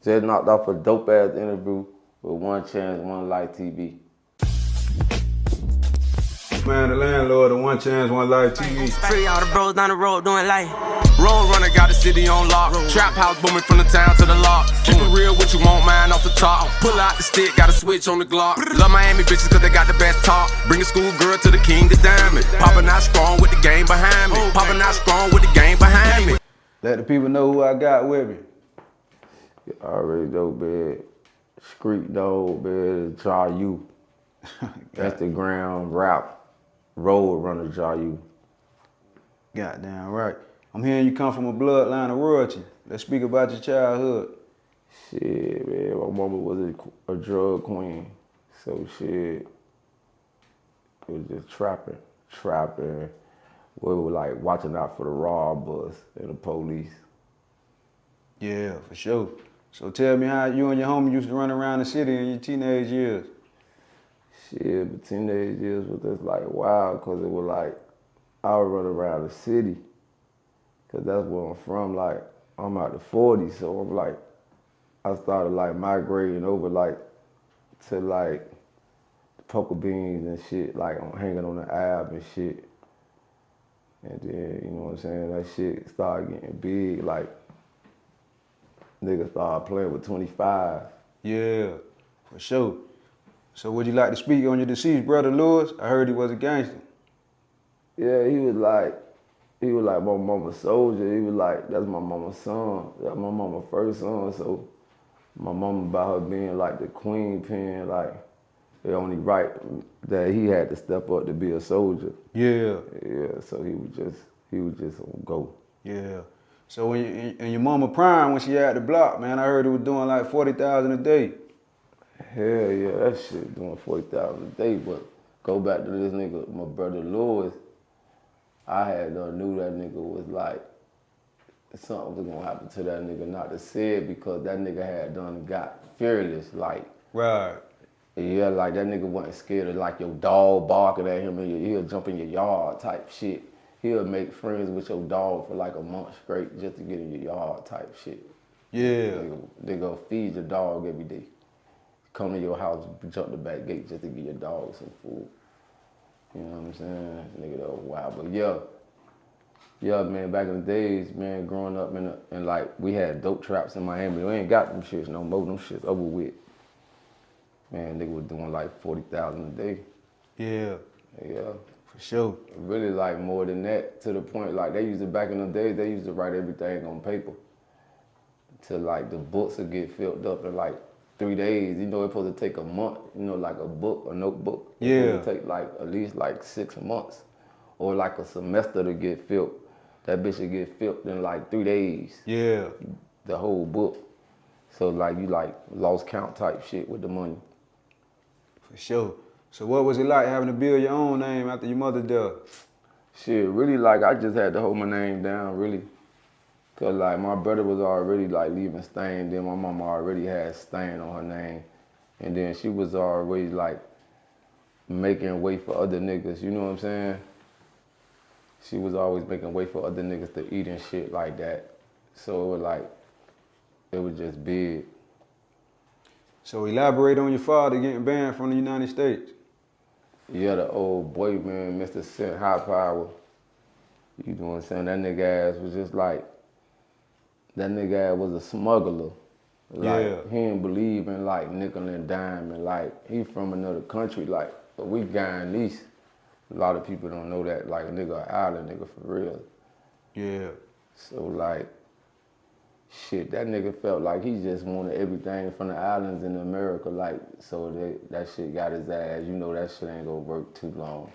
Just knocked off a dope-ass interview with One Chance, One Life TV. Man, the landlord of One Chance, One Life TV. Free all the bros down the road doing life. Roadrunner got the city on lock. Trap house booming from the town to the lock. Keep it real, what you want, man, off the top. Pull out the stick, got a switch on the Glock. Love Miami bitches cause they got the best talk. Bring a school girl to the king of diamond. Poppin' out strong with the game behind me. Poppin' out strong with the game behind me. Let the people know who I got with me. You already know, man. Street dog, man. Jahu. Instagram rap. Roadrunner Jahu. Goddamn right. I'm hearing you come from a bloodline of royalty. Let's speak about your childhood. Shit, man. My mama was a drug queen. So shit, it was just trapping. We were like watching out for the robbers and the police. Yeah, for sure. So tell me how you and your homie used to run around the city in your teenage years. Shit, but teenage years was just like wild, cause it was like I would run around the city, cause that's where I'm from. Like I'm out the 40s, so I'm like I started like migrating over like to like the Poker Beans and shit, like I'm hanging on the Ave and shit. And then you know what I'm saying, that shit started getting big. Like niggas started playing with 25. Yeah, for sure. So would you like to speak on your deceased brother Lewis? I heard he was a gangster. Yeah, he was like my mama's soldier. He was like, that's my mama's son. That's my mama's first son. So my mama, about her being like the queen pin, like it only right that he had to step up to be a soldier. Yeah. Yeah, so he was just on go. Yeah. So when and your mama prime, when she had the block, man, I heard it was doing like 40,000 a day. Hell yeah, that shit doing 40,000 a day. But go back to this nigga, my brother Lewis. I had done knew that nigga was like, something was gonna happen to that nigga, not to say it, because that nigga had done got fearless, like. Right. Yeah, like that nigga wasn't scared of like your dog barking at him and he'll jump in your yard type shit. He'll make friends with your dog for like a month straight just to get in your yard type shit. Yeah. They go feed your dog every day. Come to your house, jump the back gate just to give your dog some food. You know what I'm saying? Nigga, that was wild. But yeah, man, back in the days, man, growing up and like we had dope traps in Miami. We ain't got them shits no more. Them shits over with. Man, nigga was doing like 40,000 a day. Yeah. Yeah. For sure. Really like more than that, to the point like they used to, back in the days, they used to write everything on paper. Till like the books would get filled up in like 3 days. You know, it's supposed to take a month, you know, like a book, a notebook. It's Yeah. supposed to take like at least like 6 months or like a semester to get filled. That bitch would get filled in like 3 days. Yeah. The whole book. So like you like lost count type shit with the money. For sure. So what was it like having to build your own name after your mother died? Shit, really like I just had to hold my name down, really. Cause like my brother was already like leaving stain, then my mama already had stain on her name. And then she was already like making way for other niggas, you know what I'm saying? She was always making way for other niggas to eat and shit like that. So it was like, it was just big. So elaborate on your father getting banned from the United States. Yeah, the old boy, man, Mr. Cent High Power. You know what I'm saying? That nigga ass was just like, that nigga ass was a smuggler. Like, Yeah. he didn't believe in like nickel and dime, and like, he from another country, like, but we Guyanese. A lot of people don't know that, like a nigga, an island nigga for real. Yeah. So like, shit, that nigga felt like he just wanted everything from the islands in America, like, so that shit got his ass. You know that shit ain't gonna work too long.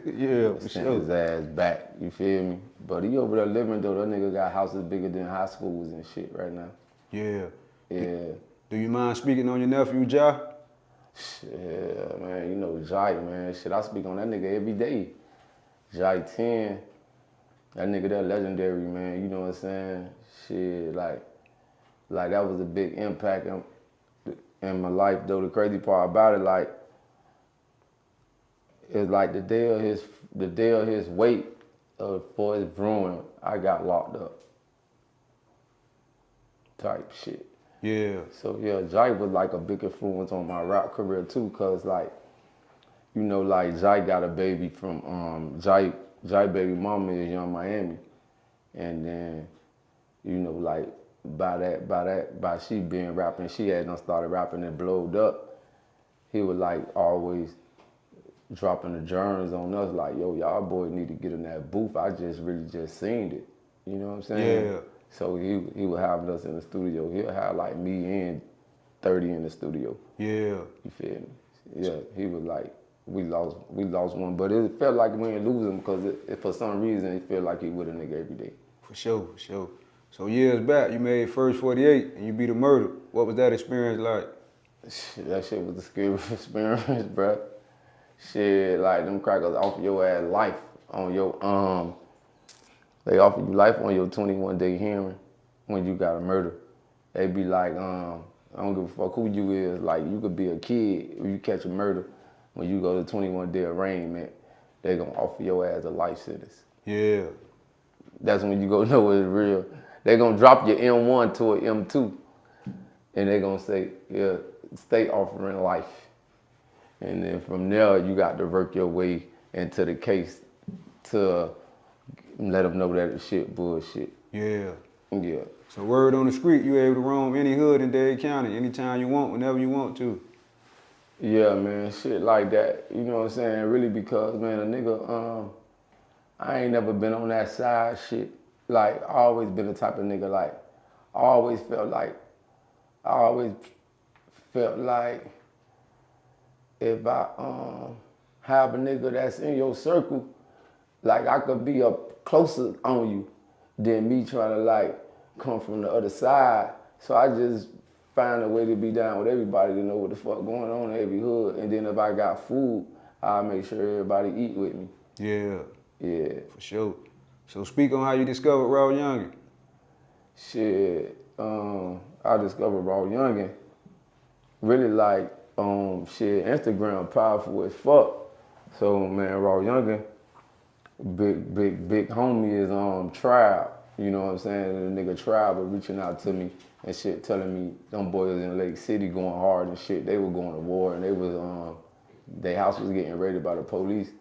Yeah, for Sent sure. his ass back, you feel me? But he over there living though, that nigga got houses bigger than high schools and shit right now. Yeah. Yeah. Do you mind speaking on your nephew, Ja? Shit, man, you know Jai, man. Shit, I speak on that nigga every day. Jai 10, that nigga that legendary, man, you know what I'm saying? Shit, like that was a big impact in my life though. The crazy part about it, like, it's like the day of his wait for his brewing, I got locked up. Type shit. Yeah. So yeah, Jai was like a big influence on my rap career too, cause like, you know, like Jai got a baby from Jai baby mama is Young Miami, and then, you know, like by she being rapping, she had done started rapping and blowed up. He was like always dropping the germs on us, like, yo, y'all boys need to get in that booth. I just really just seen it. You know what I'm saying? Yeah. So he would have us in the studio. He'll have like me and 30 in the studio. Yeah. You feel me? Yeah, he was like, we lost one, but it felt like we didn't lose him because for some reason it felt like he with a nigga every day. For sure, for sure. So years back, you made First 48 and you beat a murder. What was that experience like? That shit was a scary experience, bruh. Shit, like them crackers offer your ass life on your they offer you life on your 21-day hearing when you got a murder. They be like, I don't give a fuck who you is. Like, you could be a kid if you catch a murder. When you go to 21-day arraignment, they gonna offer your ass a life sentence. Yeah. That's when you go know it's real. They gonna drop your M1 to an M2, and they gonna say, yeah, state offering life. And then from there, you got to work your way into the case to let them know that the shit bullshit. Yeah. Yeah. So word on the street, you able to roam any hood in Dade County anytime you want, whenever you want to. Yeah, man, shit like that. You know what I'm saying? Really, because, man, a nigga, I ain't never been on that side shit. Like, I always been the type of nigga, like, I always felt like if I have a nigga that's in your circle, like I could be up closer on you than me trying to like come from the other side. So I just find a way to be down with everybody to know what the fuck going on in every hood. And then if I got food, I'll make sure everybody eat with me. Yeah. Yeah. For sure. So speak on how you discovered Raw Youngin. Shit, I discovered Raw Youngin. Really like, shit, Instagram powerful as fuck. So man, Raw Youngin, big homie is Tribe. You know what I'm saying? The nigga Tribe was reaching out to me and shit, telling me them boys in Lake City going hard and shit. They were going to war and they was their house was getting raided by the police,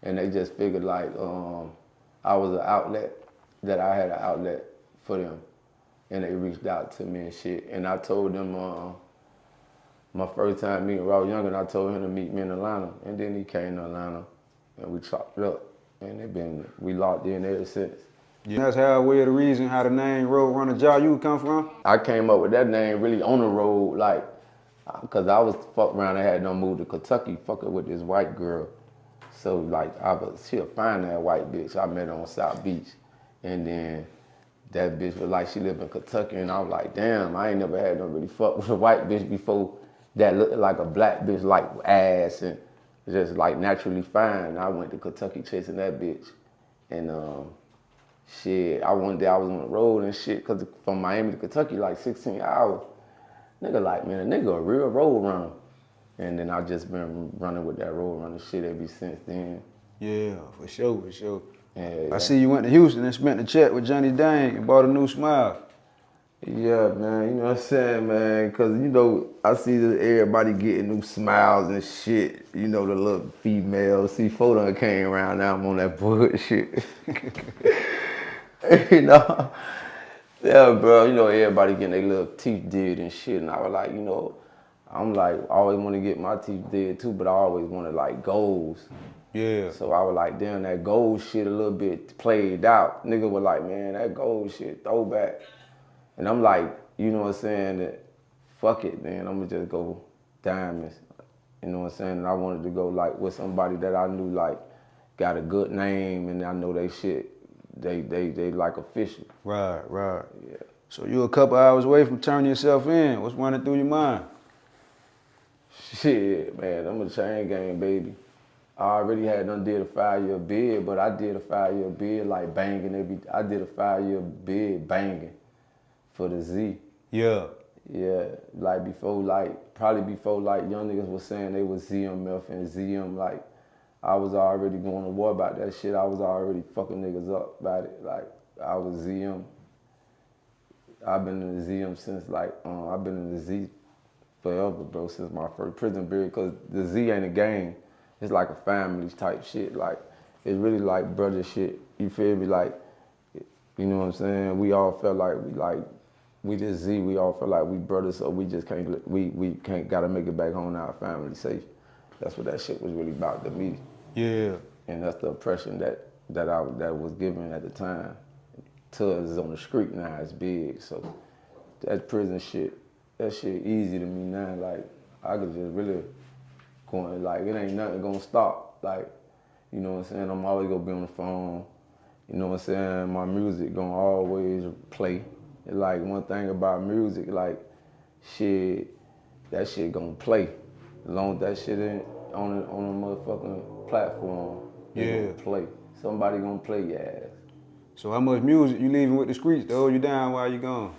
and they just figured like I was an outlet, that I had an outlet for them, and they reached out to me and shit. And I told them my first time meeting Raw Youngin, I told him to meet me in Atlanta, and then he came to Atlanta and we chopped it up, and we locked in ever since. Yeah. That's how where the reason how the name Roadrunner Jahu come from? I came up with that name really on the road, like, cause I was fuck around and had no move to Kentucky, fucking with this white girl. So like, she a fine that white bitch. I met her on South Beach, and then that bitch was like, she lived in Kentucky, and I was like, damn, I ain't never had no really fuck with a white bitch before that looked like a black bitch, like ass and just like naturally fine. I went to Kentucky chasing that bitch, and shit, one day I was on the road and shit, cause from Miami to Kentucky like 16 hours. Nigga like, man, a nigga a real road runner. And then I just been running with that road runner shit ever since then. Yeah, for sure, for sure. Yeah. I see you went to Houston and spent the check with Johnny Dang and bought a new smile. Yeah, man, you know what I'm saying, man? Cause you know, I see that everybody getting new smiles and shit. You know, the little females. See, photo came around, now I'm on that bullshit. You know? Yeah, bro, you know, everybody getting their little teeth did and shit. And I was like, you know, I'm like, I always want to get my teeth did too, but I always wanted like goals. Yeah. So I was like, damn, that gold shit a little bit played out. Nigga was like, man, that gold shit, throwback. And I'm like, you know what I'm saying, that fuck it, man, I'm gonna just go diamonds. You know what I'm saying? And I wanted to go like with somebody that I knew like got a good name, and I know they shit, they like official. Right, right. Yeah. So you a couple hours away from turning yourself in. What's running through your mind? Shit, man, I'm a chain gang, baby. I already had done did a 5-year bid, but I did a 5-year bid like banging I did a 5-year bid banging for the Z. Yeah. Yeah, like probably before young niggas was saying they was ZMF and ZM, like I was already going to war about that shit. I was already fucking niggas up about it. Like I was ZM. I've been in the ZM since like, I've been in the Z forever, bro, since my first prison period, cause the Z ain't a gang. It's like a family type shit. Like, it's really like brother shit. You feel me? Like, you know what I'm saying? We all felt like we just Z, we all felt like we brothers, so we just can't, we can't, gotta make it back home to our family safe. That's what that shit was really about to me. Yeah. And that's the impression that was given at the time. To us on the street now, it's big. So that prison shit, that shit easy to me now. Like, I could just really go in, like, it ain't nothing gonna stop. Like, you know what I'm saying? I'm always gonna be on the phone. You know what I'm saying? My music gonna always play. Like, one thing about music, like, shit, that shit gonna play. As long as that shit ain't on a motherfucking platform, it gonna play. Somebody gonna play your ass. So how much music you leaving with the streets to hold you down while you gone?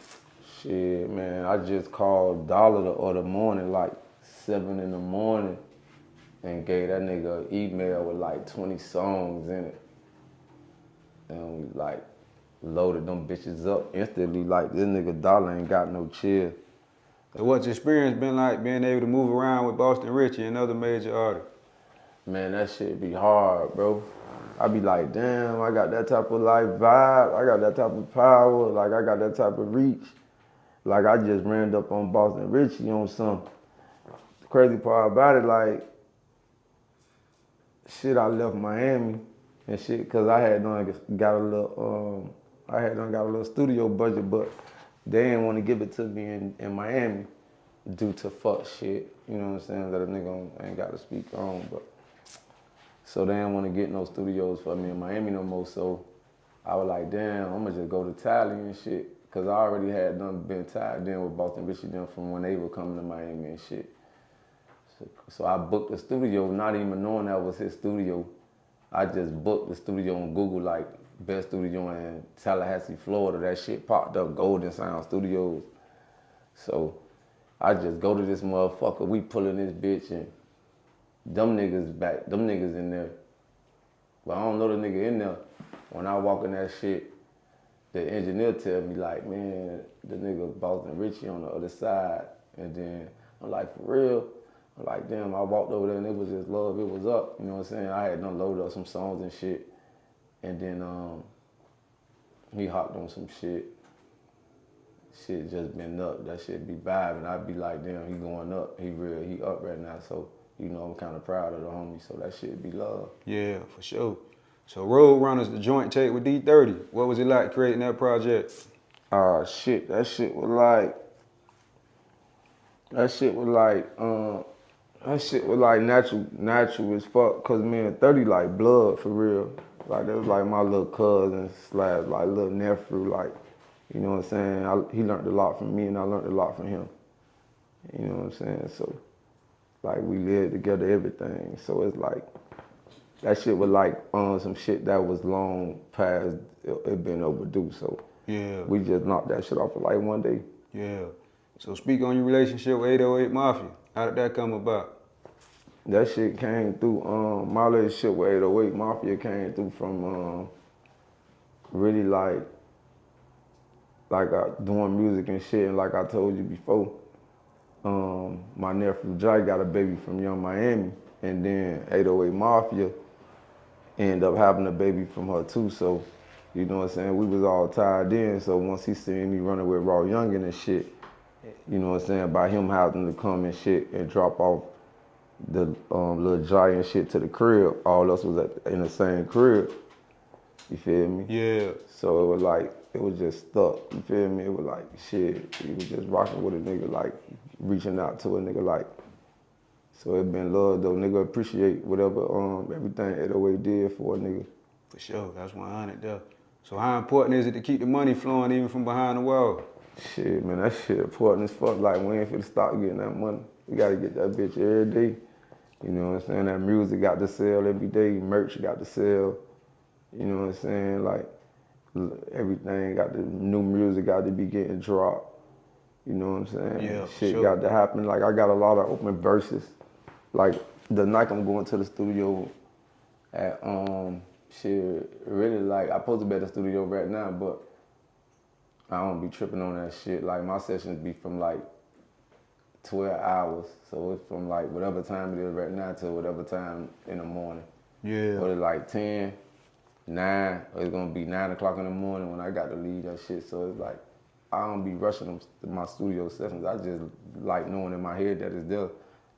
Shit, man, I just called Dollar the other morning, like 7 in the morning, and gave that nigga an email with like 20 songs in it. And we like loaded them bitches up instantly. Like, this nigga Dollar ain't got no chill. So what's your experience been like being able to move around with Boston Richie and other major artists? Man, that shit be hard, bro. I be like, damn, I got that type of life vibe. I got that type of power. Like, I got that type of reach. Like, I just ran up on Boston Richie on some. The crazy part about it, like, shit, I left Miami and shit, cause I had done got a little studio budget, but they didn't want to give it to me in Miami due to fuck shit. You know what I'm saying? That a nigga ain't got to speak on, but. So they didn't want to get no studios for me in Miami no more. So I was like, damn, I'm gonna just go to Tally and shit. Cause I already had been tied in with Boston Richie them from when they were coming to Miami and shit. So I booked the studio, not even knowing that was his studio. I just booked the studio on Google, like, best studio in Tallahassee, Florida. That shit popped up, Golden Sound Studios. So I just go to this motherfucker, we pulling this bitch and them niggas in there. But I don't know the nigga in there. When I walk in that shit, the engineer tell me like, man, the nigga Boston Richie on the other side. And then I'm like, for real? I'm like, damn, I walked over there and it was just love, it was up. You know what I'm saying? I had done loaded up some songs and shit. And then he hopped on some shit. Shit just been up. That shit be vibing. I'd be like, damn, he going up. He up right now. So, you know, I'm kind of proud of the homie. So that shit be love. Yeah, for sure. So Roadrunner's the joint take with D30. What was it like creating that project? Shit, that shit was like natural as fuck. Cause me and 30 like blood for real. Like, that was like my little cousin / like little nephew. Like, you know what I'm saying? He learned a lot from me and I learned a lot from him. You know what I'm saying? So, like, we lived together, everything. So it's like, that shit was like some shit that was long past it been overdue. So yeah, we just knocked that shit off for like one day. Yeah. So speak on your relationship with 808 Mafia. How did that come about? That shit came through, my relationship with 808 Mafia came through from really like doing music and shit. And like I told you before, my nephew Jai got a baby from Young Miami, and then 808 Mafia ended up having a baby from her too. So, you know what I'm saying? We was all tied in. So once he seen me running with Raw Youngin and shit, you know what I'm saying, by him having to come and shit and drop off the little giant shit to the crib, all us was in the same crib. You feel me? Yeah. So it was like, it was just stuck. You feel me? It was like, shit, he was just rocking with a nigga, like, reaching out to a nigga, like. So it been love though. Nigga appreciate whatever, everything 808 did for a nigga. For sure, that's 100 though. So how important is it to keep the money flowing even from behind the wall? Shit, man, that shit important as fuck. Like, we ain't finna stop getting that money. We gotta get that bitch every day. You know what I'm saying? That music got to sell every day. Merch got to sell. You know what I'm saying? Like, everything got the new music got to be getting dropped. You know what I'm saying? Yeah, shit sure. got to happen. Like, I got a lot of open verses. Like, the night I'm going to the studio at, shit, really, like, I'm supposed to be at the studio right now, but I don't be tripping on that shit. Like my sessions be from like 12 hours. So it's from like whatever time it is right now to whatever time in the morning. Yeah. Or it's like 10, 9, or it's gonna be 9 o'clock in the morning when I got to leave that shit. So it's like, I don't be rushing them to my studio sessions. I just like knowing in my head that it's there.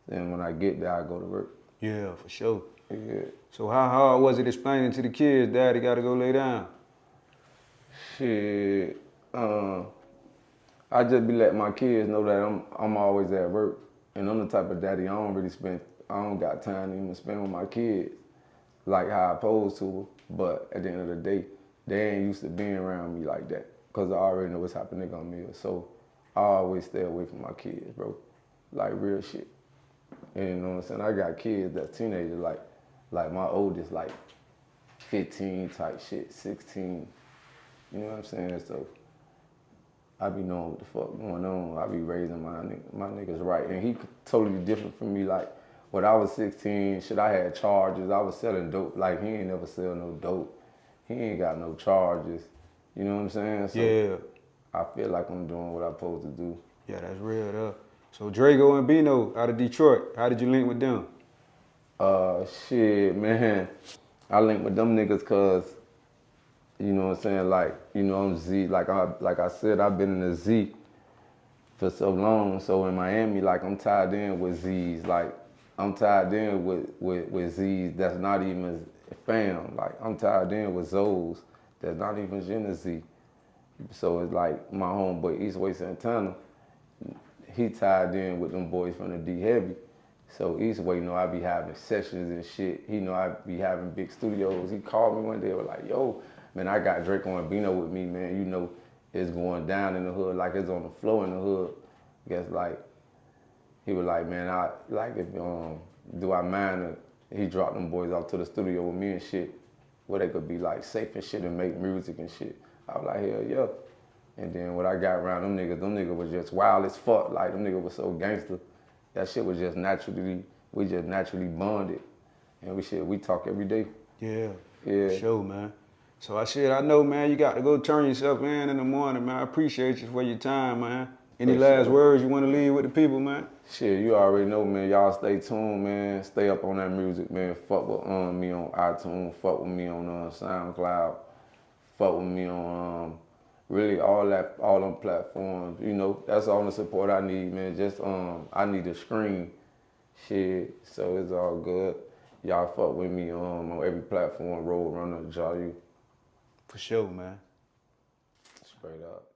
Then when I get there, I go to work. Yeah, for sure. Yeah. So how hard was it explaining to the kids, Daddy got to go lay down? Shit. I just be letting my kids know that I'm always at work. And I'm the type of daddy I don't got time to even spend with my kids like how I supposed to. But at the end of the day, they ain't used to being around me like that. Cause I already know what's happening on me. So I always stay away from my kids, bro. Like real shit. And you know what I'm saying? I got kids that's teenagers, like my oldest, like 15 type shit, 16. You know what I'm saying? So I be knowing what the fuck going on. I be raising my niggas right. And he totally different from me. Like, when I was 16, shit, I had charges. I was selling dope. Like, he ain't never sell no dope. He ain't got no charges. You know what I'm saying? So Yeah. I feel like I'm doing what I'm supposed to do. Yeah, that's real though. So Drago and Bino out of Detroit, how did you link with them? Shit, man. I linked with them niggas cause, you know what I'm saying, like, you know, I'm Z. Like I said, I've been in the Z for so long. So in Miami, like, I'm tied in with Z's. Like, I'm tied in with Z's that's not even fam. Like, I'm tied in with Zoes that's not even Gen Z. So it's like my homeboy Eastway Santana, he tied in with them boys from the D Heavy. So Eastway know I be having sessions and shit. He know I be having big studios. He called me one day, was like, yo, man, I got Draco and Bino with me, man. You know, it's going down in the hood like it's on the floor in the hood. Guess like, he was like, man, do I mind if he dropped them boys off to the studio with me and shit, where they could be like safe and shit and make music and shit. I was like, hell yeah. And then when I got around them niggas was just wild as fuck. Like, them niggas was so gangster. That shit was just we just naturally bonded. And we talk every day. Yeah, Yeah. for sure, man. So I know, man, you got to go turn yourself in the morning, man. I appreciate you for your time, man. Any For last sure. words you want to leave with the people, man? Shit, you already know, man. Y'all stay tuned, man. Stay up on that music, man. Fuck with me on iTunes. Fuck with me on SoundCloud. Fuck with me on really all them platforms. You know, that's all the support I need, man. Just I need a screen. Shit, so it's all good. Y'all fuck with me on every platform. Roadrunner Jahu. For sure, man. Straight up.